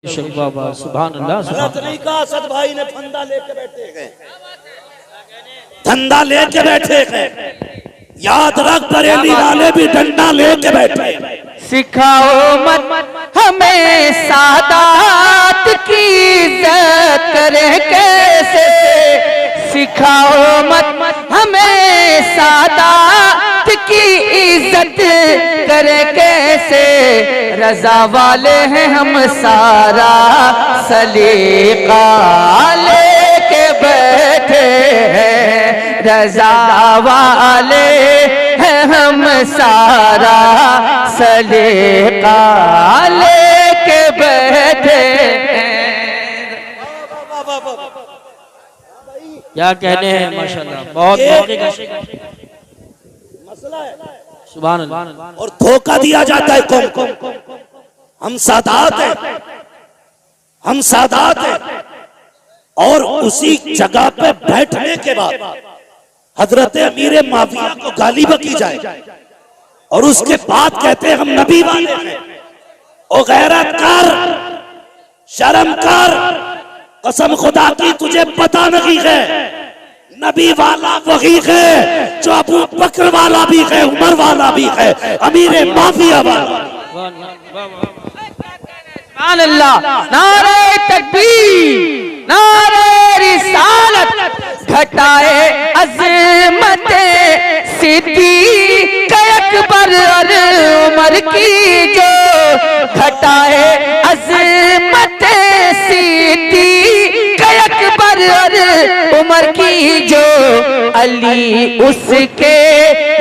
बाबा सुभान अल्लाह। गलत नहीं कहा, सद भाई ने फंदा लेके बैठे गए, धंधा लेके बैठे गए। याद रख बरेली वाले भी डंडा लेके बैठे। सिखाओ मत हमें सादात की इज्जत करे कैसे, सिखाओ मत हमें सादात की इज्जत करे कैसे। रजा वाले हैं हम सारा सलीका लेके बैठे हैं, रजा वाले हैं हम सारा सलीका लेके बैठे हैं। क्या कहने हैं माशाल्लाह, बहुत मौके का मसला है सुभान अल्लाह। और धोखा दिया जाता है कौम को। हम सादात हैं, हम सादात हैं, और उसी जगह पे बैठने के बाद हजरत अमीर माविया को गाली बकी जाए और उसके बाद कहते हैं हम नबी वाले हैं। ओ गैरत कर, शर्म कर, कसम खुदा की तुझे पता नहीं है, नबी वाला वही है जो अबू बकर वाला भी है, उमर वाला भी है, अमीर माविया वाला। सुभान अल्लाह। नारे तकबीर, नारे रिसालत, घटाए अज़मत सिद्दीक़ अकबर और उमर की जो, घटाए अज़मत सिद्दीक़ अकबर और उमर की जो। अली उसके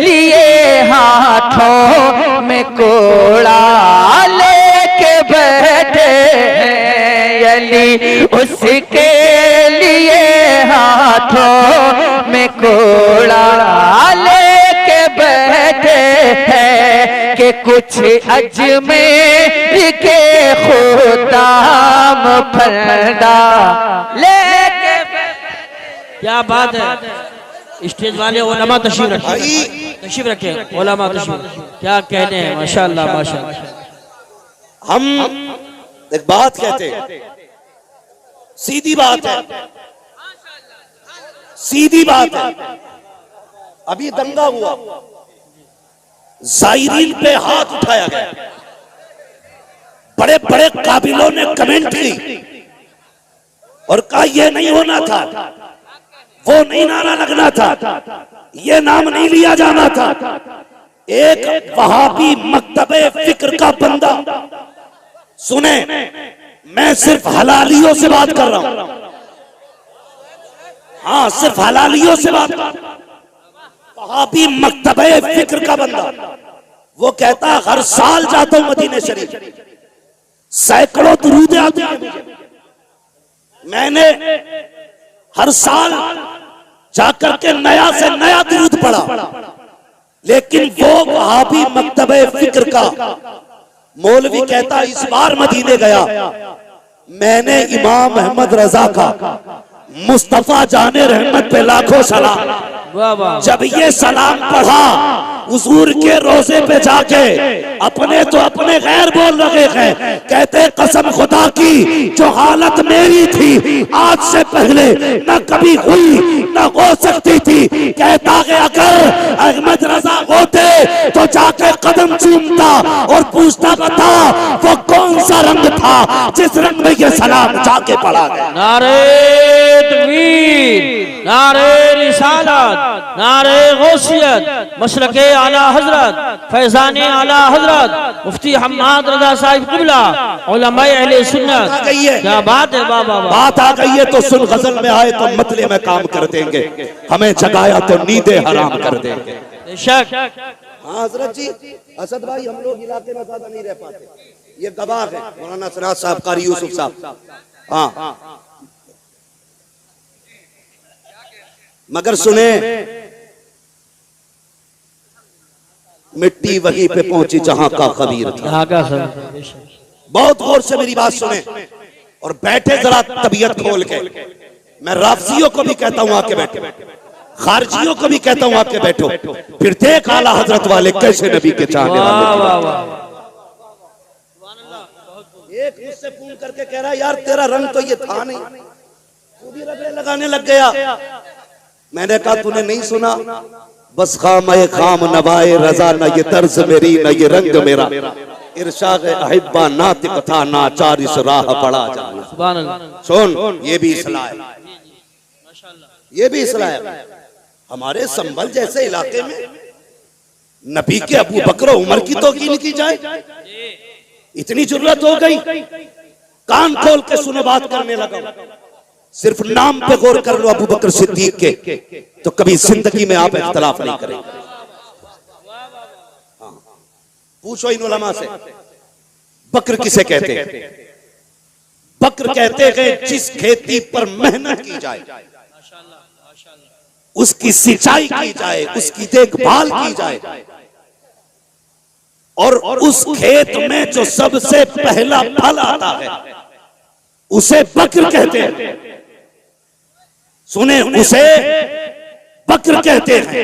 लिए हाथों में कोड़ा लेके बैठे हैं, अली उसके लिए हाथों में कोड़ा लेके बैठे हैं कि कुछ अजमेर के खुदाम फरदा लेके। क्या बात है। स्टेज वाले उलमा तशरीफ रखे, तशरीफ रखे उलमा तशरीफ। क्या कहने हैं माशाल्लाह माशाल्लाह। हम एक बात कहते हैं, सीधी बात है, सीधी बात है। अभी दंगा हुआ, जायरीन पे हाथ उठाया गया, बड़े बड़े काबिलों ने कमेंट की और कहा यह नहीं होना था, वो नहीं नारा लगना था, ये नाम नहीं लिया जाना था। एक वहाबी मकतबे फिक्र का बंदा, सुने मैं सिर्फ हलालियों से बात कर रहा हूं, हाँ सिर्फ हलालियों से बात कर रहा हूं। वहाबी मकतबे फिक्र का बंदा, वो कहता हर साल जाता हूं मदीने शरीफ, सैकड़ों दुरूद आते हैं, मैंने हर साल जाकर के नया से नया दुरूद पढ़ा, लेकिन वो वहाबी मकतबे फिक्र का मौलवी कहता इस बार मदीने गया, मैंने इमाम अहमद रजा का मुस्तफा जाने रहमत पे लाखों सलाम, जब ये सलाम पढ़ा हुजूर के रोजे पे जाके अपने तो अपने गैर बोल रहे हैं, कहते कसम खुदा की जो हालत मेरी थी आज से पहले न कभी हुई न हो सकती थी। कहता है अगर अहमद रजा होते तो जाके कदम चूमता और पूछता बता वो कौन सा रंग था जिस रंग में ये सलाम जाके पढ़ा गया। नारे तकबीर, नारे रिसालत, नारे गौसियत, मशरके आला हजरत, फैजाने आला हजरत, मुफ्ती हम्माद रजा साहिब क़िबला, उलमाए अहले सुन्नत। क्या बात है बाबा, बात आ गई है तो सुन, गजल में आए तो मतले में काम कर देंगे, हमें जगाया तो नींदे हराम कर देंगे। बेशक। हाँ हजरत जी, असद भाई हम लोग इलाके में ज्यादा नहीं रह पाते, ये गवाह है मौलाना सिराज साहब, कारी यूसुफ साहब। हाँ मगर सुने, मिट्टी वहीं पे पहुंची जहां का खबीर था। बहुत गौर से मेरी बात सुने और बैठे जरा तबीयत खोल के। मैं राफजियों को भी कहता हूं आके बैठो, खारजियों को भी कहता हूं आके बैठो, फिर देख आला हजरत वाले कैसे नबी के चाहने वाले। एक मुझसे फोन करके कह रहा यार तेरा रंग तो ये था नहीं, वो भी रगड़े लगाने लग गया। मैंने कहा तूने नहीं सुना, बस खाम खाम नवाए रजा, न ये तर्ज मेरी न ये रंग मेरा, इरशाद अहिब्बा नातिक था नाचार इस राह पड़ा जाना। सुभान अल्लाह। सुन, ये भी इसलाह है, ये भी इसलाह है। हमारे संभल जैसे इलाके में नबी के अबू बकर उमर की तौकीन की जाए, इतनी जरूरत हो गई। कान खोल के सुनो, बात करने लगा। सिर्फ नाम पे गौर कर लो अबू बकर सिद्दीक के, तो कभी जिंदगी में आप इख्तलाफ नहीं करेंगे। हाँ, पूछो इन उलमा से, बकर किसे कहते हैं? बकर कहते हैं जिस खेती पर मेहनत की जाए, उसकी सिंचाई की जाए, उसकी देखभाल की जाए, और उस खेत में जो सबसे पहला फल आता है उसे बकर कहते हैं। सुने, उसे बकर कहते हैं।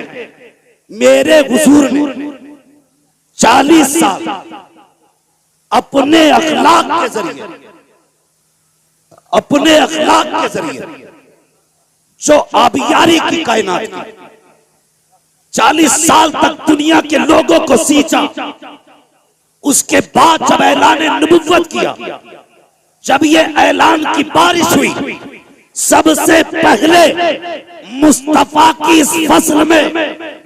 मेरे हुजूर ने 40 साल अपने अखलाक के जरिए, अपने अखलाक के जरिए जो आबियारी की कायनात की, 40 साल तक दुनिया के लोगों को सींचा। उसके बाद जब ऐलान नबुव्वत किया, जब ये ऐलान की बारिश हुई, सबसे पहले मुस्तफा की इस फसल में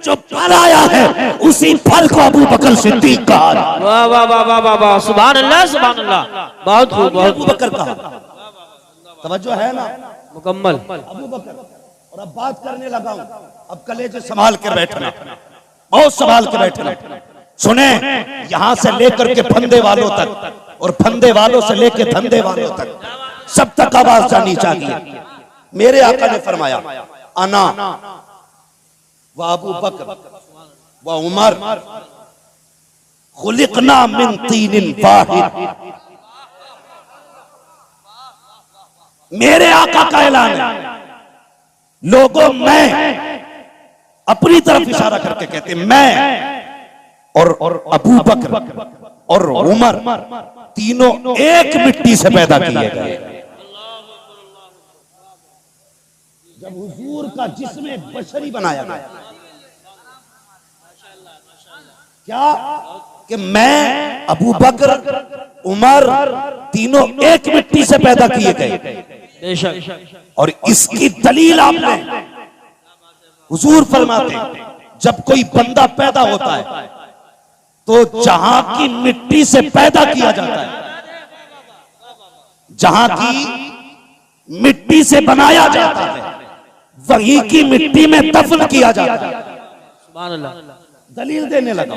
जो फल आया है, उसी फल को अबू बकर सिद्दीक कहा। वाह वाह वाह वाह वाह वाह, सुभान अल्लाह सुभान अल्लाह, बहुत खूब बहुत अबू बकर कहा। तवज्जो है ना? मुकम्मल। अबू बकर। और अब बात करने लगा हूं, अब कलेजे संभाल कर बैठना, बहुत संभाल के बैठना। सुने, यहां से लेकर के फंदे वालों तक और फंदे वालों से लेकर धंधे वालों तक, सब तक आवाज जानी चाहिए। मेरे आका ने फरमाया, अना व अबू बकर व उमर खुलिकना मिन तीनिन वाहिद। मेरे आका का ऐलान है। लोगों, मैं अपनी तरफ इशारा करके कहते, मैं और अबू बकर और उमर तीनों एक मिट्टी से पैदा किए गए। जब हुजूर का जिस्म बशरी बनाया गया, क्या कि मैं, अबू बकर, उमर तीनों एक मिट्टी से पैदा किए गए। और इसकी दलील आपने, हुजूर फरमाते जब कोई बंदा पैदा होता है तो जहां की मिट्टी से पैदा किया जाता है, जहां की मिट्टी से बनाया जाता है, वहीं की मिट्टी में दफन किया जाता है। सुभान अल्लाह। दलील देने लगा।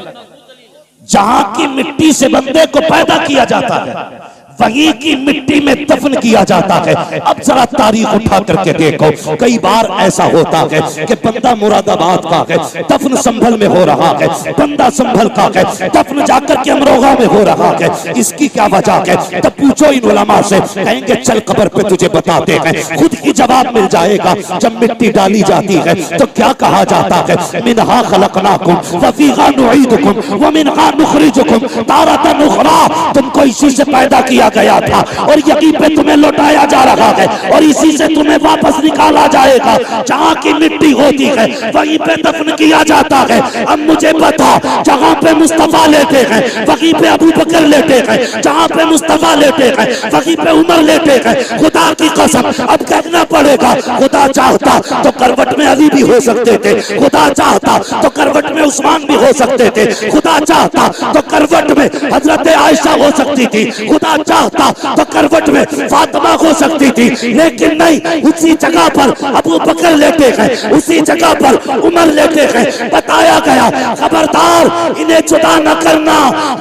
जहां की मिट्टी से बंदे को पैदा किया जाता है, वहीं की मिट्टी में दफन किया जाता है। अब जरा तारीख उठा करके देखो, कई बार ऐसा होता है कि बंदा मुरादाबाद का है, दफन संभल में हो रहा है, बंदा संभल का है, दफन जाकर के अमरोहा में हो रहा है। इसकी क्या वजह है? तब पूछो इन उलमा से, कहेंगे चल कब्र पे तुझे बताते हैं, खुद ही जवाब मिल जाएगा। जब मिट्टी डाली जाती है तो क्या कहा जाता है? मिनहा खलकनाकुम व फीहा नुईदुकुम व मिनहा नुखरिजुकुम तारतन उखरा। तुमको इसी से पैदा किया गया था और यहीं पे तुम्हें लौटाया जा रहा है और इसी से तुम्हें वापस निकाला जाएगा। जहां की मिट्टी होती है वहीं पे दफन किया जाता है। अब मुझे बता, जहां पे मुस्तफा लेटे हैं वहीं पे अबू बकर लेटे हैं, जहां पे मुस्तफा लेटे हैं वहीं पे उमर लेटे हैं। खुदा की कसम, अब कहना पड़ेगा, खुदा चाहता तो करवट में अली भी हो सकते थे, खुदा चाहता तो करवट में उस्मान भी हो सकते थे, खुदा चाहता तो करवट में हजरत आयशा हो सकती थी, खुदा चाहता तो करवट में फातिमा हो सकती थी, लेकिन नहीं, उसी जगह पर अबू बकर लेटे हैं, उसी जगह पर उमर लेटे हैं। बताया गया, खबरदार इन्हें जुदा न करना,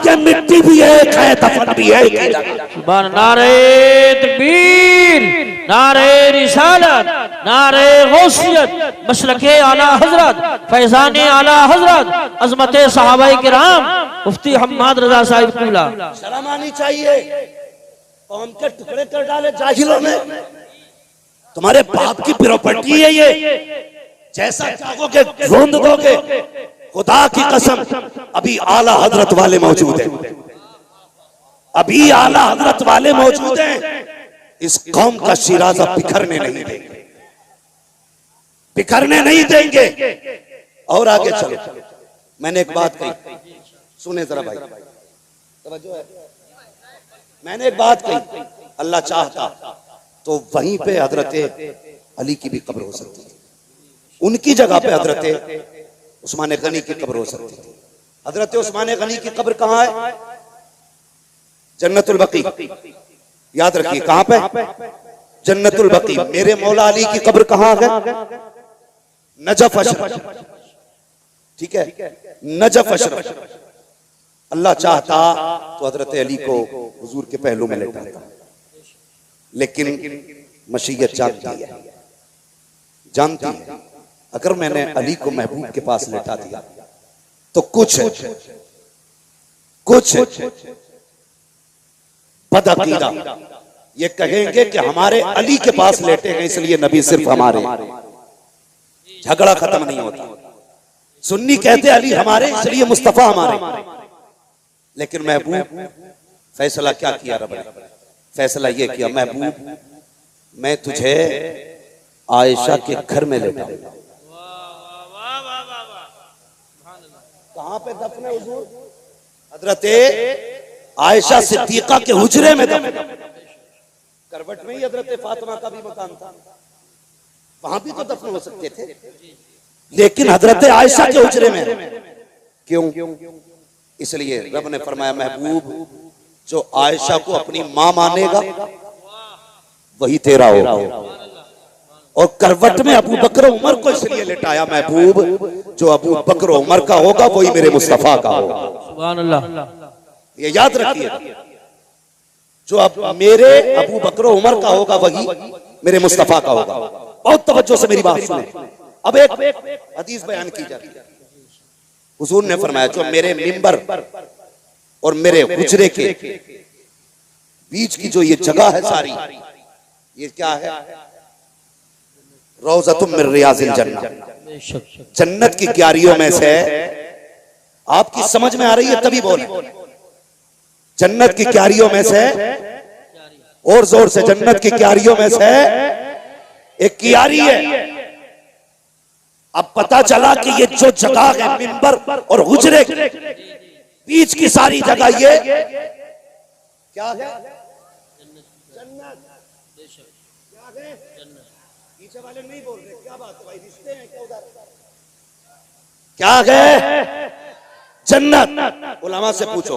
ये मिट्टी भी एक है, दफन भी एक है। नारे तकबीर, नारे रिसालत, नारे गौसियत, मसलके आला हजरत, फैजाने आला हजरत, अजमते सहाबाए किराम, मुफ्ती हम्माद रजा साहिब कुला। शर्म आनी चाहिए। कौम के टुकड़े कर डाले जाहिलों ने। तुम्हारे बाप की प्रॉपर्टी है ये, जैसा चाहोगे रोंद दोगे। खुदा की कसम, अभी आला हजरत वाले मौजूद हैं, अभी आला हजरत वाले मौजूद हैं, इस कौम का शिराजा बिखरने नहीं देंगे, बिखरने नहीं देंगे। और आगे चलो, मैंने एक बात कही, सुने जरा भाई, तवज्जो है। मैंने एक बात कही, अल्लाह चाहता तो वहीं पे हजरत अली की भी कब्र हो सकती थी, उनकी जगह पे हजरत उस्मान गनी की कब्र हो सकती थी। हजरत उस्मान गनी की कब्र कहां है? जन्नतुल बकी। याद रखिए, कहां पे? जन्नतुल बकी। मेरे मौला अली की कब्र कहां है? नजफ अशरफ। ठीक है, नजफ अशरफ। अल्लाह चाहता तो हजरत अली को हुजूर के पहलू में लेटाता, लेकिन मशीयत जानती है, जानती है अगर मैंने अली को महबूब के पास लेटा दिया तो कुछ बदअकीदा ये कहेंगे कि हमारे अली के पास लेटे हैं इसलिए नबी सिर्फ हमारे। झगड़ा खत्म नहीं होता। सुन्नी कहते अली हमारे इसलिए मुस्तफा हमारे, लेकिन महबूब फैसला क्या किया रब ने? फैसला ये किया, महबूब मैं तुझे आयशा के घर में लेटाऊंगा। कहां पे दफन है हुजूर? हजरत आयशा सिद्दीका के हुजरे में दफन। करवट में ही हजरत फातिमा का भी मकान था, वहां भी तो दफन हो सकते थे, लेकिन हजरत आयशा के हुजरे में। क्यों? इसलिए रब ने फरमाया महबूब जो आयशा को अपनी मां मानेगा वही तेरा होगा। और करवट में अबू बकर उमर को इसलिए लेटाया महबूब जो अबू बकर उमर का होगा वही मेरे मुस्तफा का होगा। सुभान अल्लाह। ये याद रखिए, जो अब मेरे अबू बकर उमर का होगा वही मेरे मुस्तफा का होगा। बहुत तवज्जो से मेरी बात सुने। अब एक हदीस बयान की जाती है। हुजूर ने फरमाया जो मेरे मिंबर और मेरे हुजरे के बीच की जो ये जगह है सारी, ये क्या है? रौज़तुम मिन रियाज़िल जन्नह, जन्नत की क्यारियों में से। आपकी समझ में आ रही है तभी बोल। जन्नत की क्यारियों में से, और जोर से, जन्नत की क्यारियों में से एक क्यारी है। अब पता चला कि ये जो जगह है मिंबर और हुजरे के बीच की सारी जगह ये क्या है? जन्नत। क्या है? पीछे वाले नहीं बोल रहे, क्या बात है भाई? रिश्ते हैं क्या उधर? क्या है? जन्नत। उलमा से पूछो,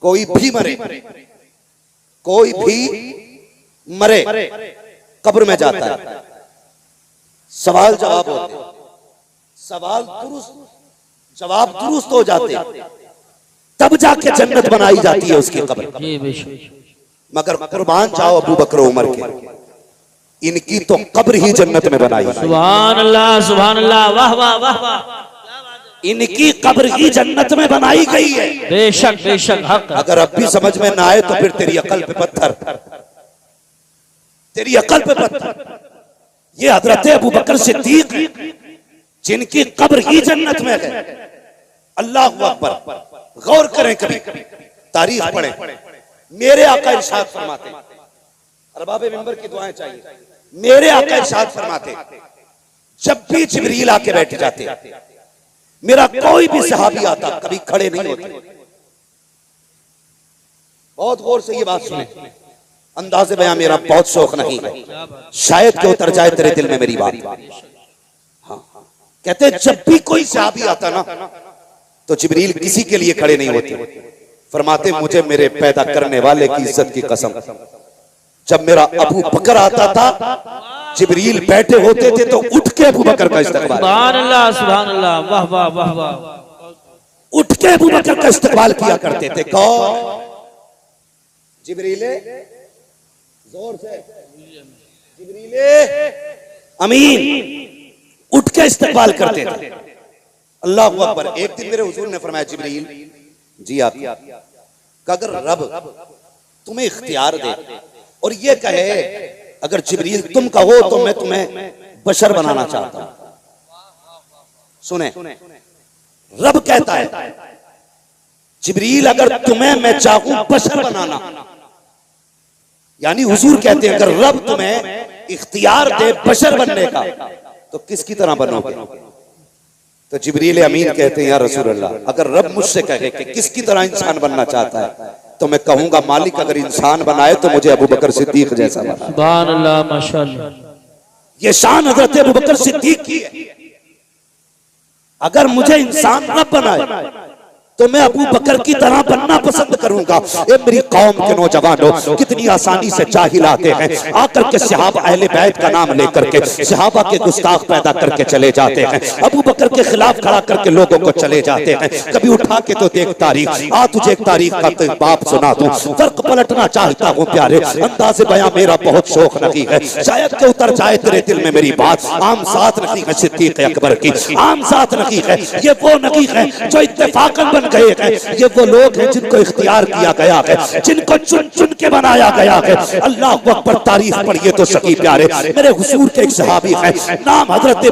कोई भी मरे, कोई भी मरे कब्र में जाता है, सवाल जवाब होते, सवाल दुरुस्त जवाब दुरुस्त हो जाते, तब जाके जन्नत बनाई जाती है उसकी कब्र। मगर कुर्बान जाओ अबू बकर उमर के, इनकी तो कब्र ही जन्नत में बनाई। सुभान अल्लाह, सुभान अल्लाह, वाह वाह वाह वाह। इनकी कब्र ही जन्नत में बनाई गई है। बेशक बेशक हक। अगर अब भी समझ में ना आए तो फिर तेरी अकल पे पत्थर, तेरी अकल पे पत्थर। ये हजरत अबू बकर सिद्दीक जिनकी कब्र ही जन्नत में है। अल्लाहु अकबर। गौर करें, कभी तारीख पढ़ें। मेरे आका इरशाद फरमाते, अरबाब मिंबर की दुआएं चाहिए। मेरे आका इरशाद फरमाते जब भी जिब्रील आके बैठ जाते, मेरा कोई भी सहाबी आता कभी खड़े नहीं होते। बहुत गौर से ये बात सुने, अंदाज़े बयां मेरा बहुत शौक नहीं है, शायद कि उतर जाए तेरे दिल में मेरी बात। हाँ, कहते जब भी कोई सहाबी आता ना तो जिब्रील किसी के लिए खड़े नहीं होते। फरमाते मुझे मेरे पैदा करने वाले की इज्जत की कसम, जब मेरा अबू बकर आता था जिब्रील बैठे होते थे तो उठ के अबू बकर का इस्तकबाल। सुभान अल्लाह, सुभान अल्लाह, वाह वाह वाह वाह। उठ के अबू बकर का इस्तकबाल किया करते थे। कौन? जिब्रीले, जोर से, जिब्रीले अमीन उठ के इस्तकबाल करते थे। अल्लाह अकबर। एक दिन मेरे हुजूर ने फरमाया जिब्रील जी आप, अगर रब तुम्हें इख्तियार दे और ये कहे अगर जिब्रील तुम कहो तो मैं तुम्हें बशर बनाना चाहता हूं। सुने, रब कहता है जिब्रील अगर तुम्हें मैं चाहूं बशर बनाना, यानी हुजूर कहते हैं अगर रब तुम्हें इख्तियार दे बशर बनने का तो किसकी तरह बनोगे? तो जिब्रील अमीन कहते हैं या रसूल अल्लाह, अगर रब मुझसे कहे कि किसकी तरह इंसान बनना चाहता है तो मैं कहूंगा मालिक अगर इंसान बनाए तो मुझे अबू बकर सिद्दीक जैसा बना। सुभान अल्लाह, माशाअल्लाह। ये शान हजरत अबू बकर सिद्दीक की है। अगर मुझे इंसान न बनाए तो मैं अबू बकर की तरह बनना पसंद करूंगा। ये मेरी कौम के नौजवानों कितनी आसानी से जाहिल आते हैं, आकर के सहाबा अहले बैत का नाम लेकर के सहाबा के गुस्ताख पैदा करके चले जाते हैं, अबू बकर के खिलाफ खड़ा करके लोगों को चले जाते हैं। कभी उठा के तो देख तारीख, आ तुझे एक तारीख का बाप सुना दूं, फर्क पलटना चाहता हूँ प्यारे, अंदाज़े बयां मेरा बहुत शौक नहीं है, शायद के उतर जाए तेरे दिल में मेरी बात। आम साथ नहीं है सिद्दीक अकबर की, आम साथ नहीं है, ये वो नहीं है जो इत्तेफाकन बन गए हैं, ये वो लोग हैं जिनको इख्तियार किया गया है, जिनको चुन चुन के बनाया गया है। अल्लाह अकबर, तारीफ पढ़िए तो सही प्यारे। मेरे हुजूर के एक सहाबी हैं, नाम हजरत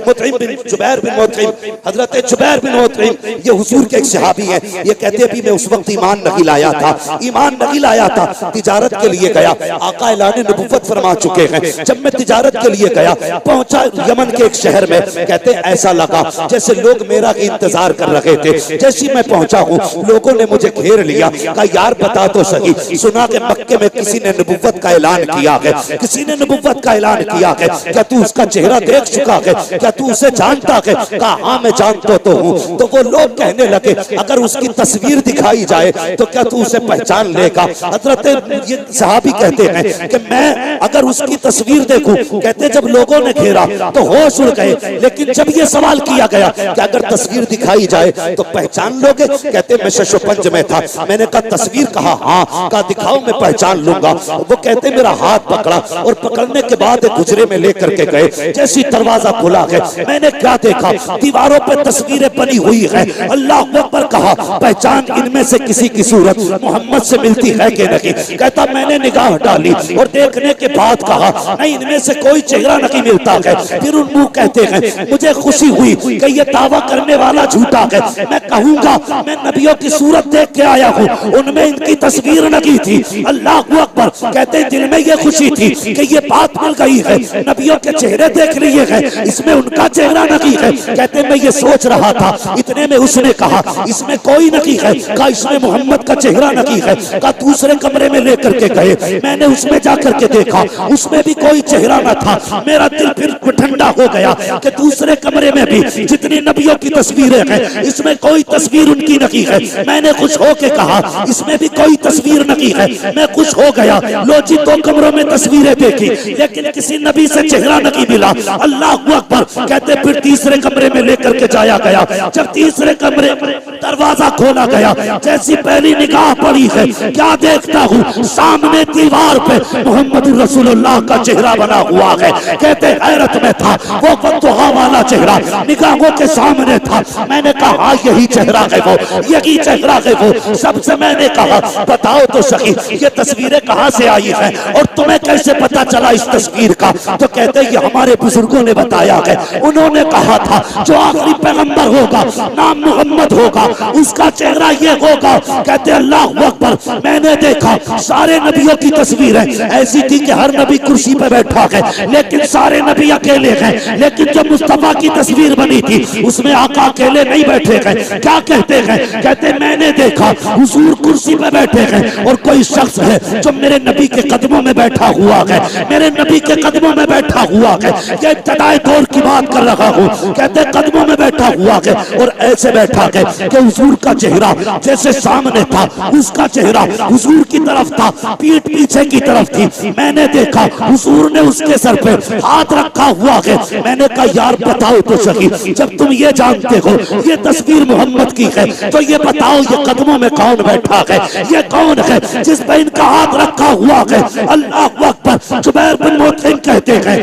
मुतइम बिन जुबैर बिन मुतइम, हजरत जुबैर बिन मुतइम, ये हुजूर के एक सहाबी हैं। ये कहते हैं मैं उस वक्त ईमान नहीं लाया था, ईमान नहीं लाया था, तिजारत के लिए गया, आका ऐलान नबुव्वत फरमा चुके हैं। जब मैं तिजारत के लिए गया, पहुंचा यमन के एक शहर में, कहते ऐसा लगा जैसे लोग मेरा इंतजार कर रहे थे। जैसी मैं पहुंचा हूँ लोगों ने मुझे घेर लिया, कहा यार बता तो सही, सुना कि मक्के में किसी ने नबुव्वत का ऐलान किया है, किसी ने नबुव्वत का ऐलान किया है, क्या तू उसका चेहरा देख चुका है, क्या तू उसे जानता है? कहा हाँ मैं जानता तो हूँ। तो वो लोग कहने लगे अगर उसकी तस्वीर दिखाई जाए तो क्या तू उसे पहचान लेगा? हजरत ये सहाबी कहते हैं कि मैं अगर उसकी तस्वीर देखूं, कहते जब लोगों ने घेरा तो होश उड़ गए, लेकिन जब ये सवाल किया गया कि अगर तस्वीर दिखाई जाए तो पहचान लोगे? कहते मैं शशोपंज में था, मैंने कहा तस्वीर? कहा हाँ। कहा दिखाओ मैं पहचान लूंगा। वो कहते मेरा हाथ पकड़ा और पकड़ने के बाद गुजरे में लेकर के गए। जैसी दरवाजा खुला है मैंने क्या देखा, दीवारों पे तस्वीरें बनी हुई है। अल्लाह अकबर, कहा पहचान इनमें से किसी की सूरत मोहम्मद से मिलती है कि नहीं? कहता मैंने निगाह डाली और देखने के बाद कहा नहीं इनमें से कोई चेहरा नहीं मिलता है। फिर उन मुंह कहते हैं मुझे खुशी हुई कि ये दावा करने वाला झूठा है, मैं कहूंगा मैं नबियों की सूरत देख के आया हूँ, उनमें इनकी तस्वीर नहीं थी। अल्लाह अकबर, कहते दिल में ये खुशी थी कि ये बात मिल गई है, नबियों के चेहरे देख लिए हैं, इसमें उनका चेहरा नहीं है। कहते मैं ये सोच रहा था, इतने में उसने कहा इसमें कोई नहीं है, कहा इसमें मोहम्मद का चेहरा नहीं है। कहा दूसरे कमरे में लेकर के गए, मैंने उसमें जाकर के देखा, उसमें भी कोई चेहरा न था। मेरा दिल फिर ठंडा हो गया कि दूसरे कमरे में भी जितनी नबियों की तस्वीरें हैं इसमें कोई तस्वीर उनकी नहीं है। मैंने खुश होके कहा इसमें भी कोई तस्वीर नहीं है। मैं खुश हो गया, लो जी 2 कमरों में तस्वीरें देखी लेकिन किसी नबी से चेहरा नहीं मिला। अल्लाह अकबर, कहते फिर तीसरे कमरे में लेकर के जाया गया। जब तीसरे कमरे दरवाजा खोला गया, जैसी पहली निगाह पड़ी है क्या देखता हूँ, सामने दीवार पे मोहम्मद रसूलुल्लाह का चेहरा बना हुआ है। कहते हैरत में था, वो बद्दुआ वाला चेहरा निगाहों के सामने था। मैंने कहा यही चेहरा है वो, यही चेहरा है वो। सबसे मैंने कहा बताओ तो सही ये तस्वीरें कहाँ से आई हैं और तुम्हें कैसे पता चला इस तस्वीर का? तो कहते ये हमारे बुजुर्गों ने बताया है, उन्होंने कहा था जो आखिरी पैगंबर होगा नाम मोहम्मद होगा, उसका चेहरा ये होगा। कहते अल्लाह अकबर, मैंने देखा सारे नबियों की तस्वीरें ऐसी थी कि हर नबी कुर्सी पे बैठा है लेकिन सारे नबी अकेले हैं। लेकिन जब मुस्तफा की तस्वीर बनी थी उसमें आका अकेले नहीं बैठे हैं। क्या कहते हैं? कहते मैंने देखा हुजूर कुर्सी पे बैठे हैं और कोई शख्स है जो मेरे नबी के कदमों में बैठा हुआ है, मेरे नबी के कदमों में बैठा हुआ है। ये इब्तिदाई दौर की बात कर रहा हूँ। कहते कदमों में बैठा हुआ है और ऐसे बैठा है कि हुजूर का चेहरा जैसे सामने था, उसका चेहरा हुजूर की तरफ था, पीठ पीछे की तरफ थी। मैंने देखा हुजूर ने उसके सर पे हाथ रखा हुआ है। मैंने कहा यार बताओ तो सही, जब तुम ये जानते हो ये तस्वीर मोहम्मद की है तो ये बताओ ये कदमों में कौन बैठा है? ये कौन है जिस पे इनका हाथ रखा हुआ है? अल्लाह अकबर। जुबैर बिन मुतइम कहते हैं,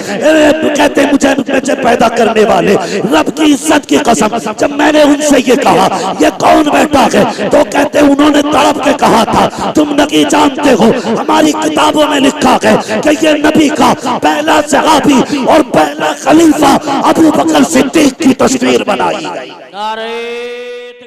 कहते मुझे पैदा करने वाले रब की इज्जत की कसम, जब मैंने उनसे ये कहा ये कौन बैठा है तो कहते उन्होंने तड़प के कहा था तुम नहीं जानते हो, हमारी किताबों में लिखा है कि ये नबी का पहला सहाबी और पहला खलीफा अबू बकर सिद्दीक की तस्वीर बनाई गई।